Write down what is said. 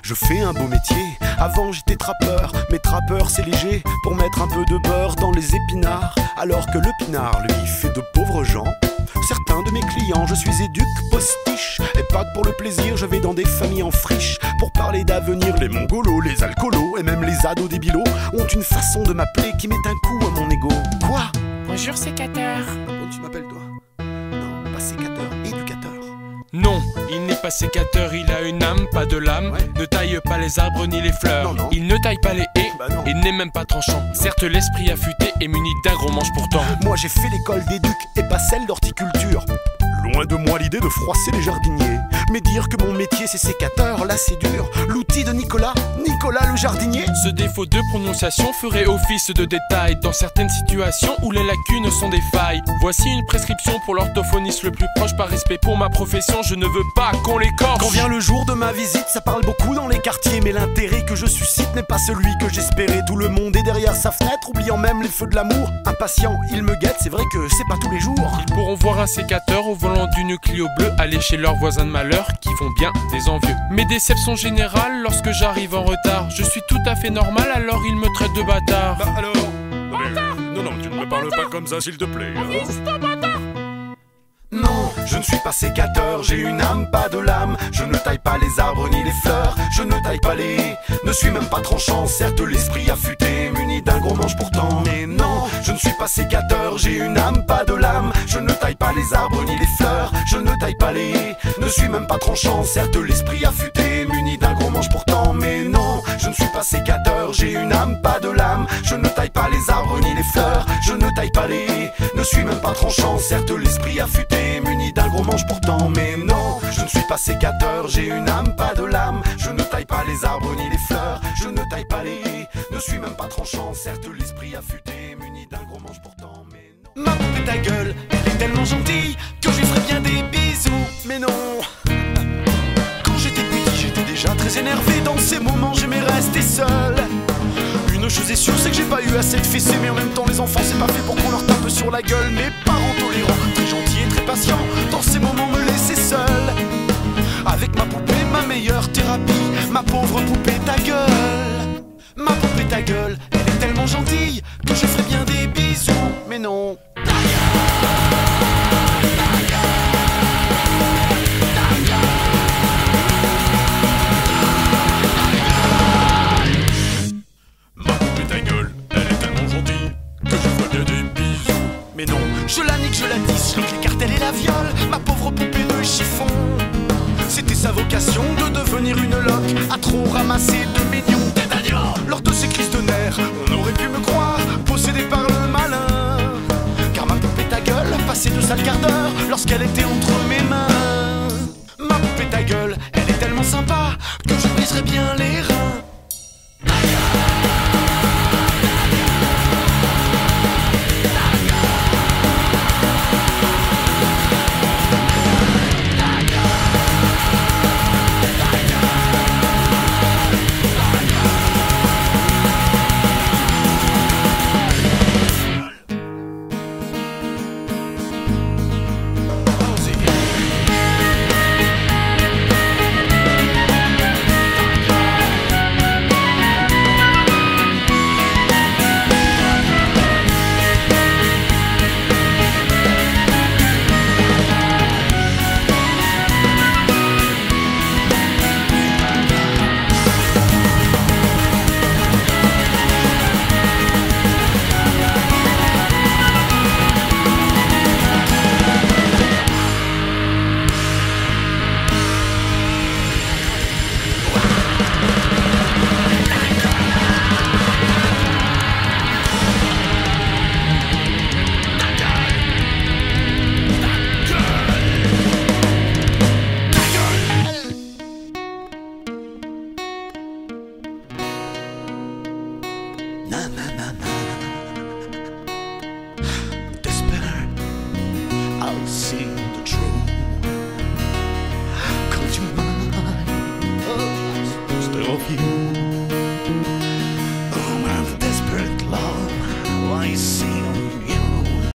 je fais un beau métier. Avant j'étais trappeur, mais trappeur c'est léger pour mettre un peu de beurre dans les épinards. Alors que le pinard, lui, fait de pauvres gens. Certains de mes clients, je suis éduc postiche. Et pas que pour le plaisir, je vais dans des familles en friche. Pour parler d'avenir, les mongolos, les alcoolos et même les ados débilos ont une façon de m'appeler qui met un coup à mon ego. Quoi? Bonjour sécateur. Comment tu m'appelles toi? Non, pas sécateur, éducateur. Non, il n'est pas sécateur, il a une âme, pas de lame. Ouais. Ne taille pas les arbres ni les fleurs. Non, non. Il ne taille pas les haies, Bah non. et n'est même pas tranchant. Certes, l'esprit affûté est muni d'un gros manche pourtant. Moi j'ai fait l'école d'éduc et pas celle d'horticulture. Loin de moi l'idée de froisser les jardiniers. Mais dire que mon métier c'est sécateur, là c'est dur. L'outil de Nicolas le jardinier. Ce défaut de prononciation ferait office de détail dans certaines situations où les lacunes sont des failles. Voici une prescription pour l'orthophoniste le plus proche. Par respect pour ma profession, je ne veux pas qu'on l'écorche. Quand vient le jour de ma visite, ça parle beaucoup dans les quartiers. Mais l'intérêt que je suscite n'est pas celui que j'espérais. Tout le monde est derrière sa fenêtre, oubliant même les feux de l'amour. Impatient, il me guette, c'est vrai que c'est pas tous les jours. Ils pourront voir un sécateur au volant d'une Clio bleue aller chez leurs voisins de malheur qui font bien des envieux. Mes déceptions générales lorsque j'arrive en retard. Je suis tout à fait normal, alors ils me traitent de bâtard. Bah alors non, tu ne me parles pas comme ça s'il te plaît. Non, je ne suis pas sécateur, j'ai une âme, pas de lame. Je ne taille pas les arbres ni les fleurs, je ne taille pas les haies. Ne suis même pas tranchant, certes l'esprit affûté, muni d'un gros manche pourtant. Mais non, je ne suis pas sécateur, j'ai une âme, pas de lame. Je ne taille pas les arbres ni les fleurs, je ne taille pas les haies. Ne suis même pas tranchant, certes l'esprit affûté, muni d'un gros manche pourtant. Mais non, je ne suis pas sécateur, j'ai une âme, pas de lame. Je ne taille pas les arbres ni les fleurs, je ne taille pas les haies. Ne suis même pas tranchant, certes l'esprit affûté, muni d'un gros manche pourtant. Mais non, je ne suis pas sécateur, j'ai une âme, pas de lame. Je ne taille pas les arbres ni les fleurs, je ne taille pas les haies. Ne suis même pas tranchant, certes l'esprit affûté, muni d'un gros manche pourtant. Mais non. Ma poupée ta gueule, elle est tellement gentille que je lui ferais bien des bisous. Mais non. Quand j'étais petit, j'étais déjà très énervé. Dans ces moments, j'aimais rester seul. Une chose est sûre, c'est que j'ai pas eu assez de fessées. Mais en même temps, les enfants, c'est pas fait pour qu'on leur tape sur la gueule. Mes parents tolérants, très gentils et très patients, dans ces moments me laissaient seul. Avec ma poupée, ma meilleure thérapie. Ma pauvre poupée ta gueule. Ma poupée ta gueule, elle est tellement gentille que je ferais bien des bisous. Mais non. Mais non, je la nique, je la disse, je les cartels et la viole. Ma pauvre poupée de chiffon. C'était sa vocation de devenir une loque, à trop ramasser de millions d'étagnants. Lors de ces crises de nerfs, on aurait pu me croire possédé par le malin. Car ma poupée ta gueule passait de sale quart d'heure lorsqu'elle était entre mes mains. Ma poupée ta gueule, elle est tellement sympa que je briserais bien les reins. I'll see the truth. 'Cause you're mine, oh, instead of you. Oh, my desperate love, why see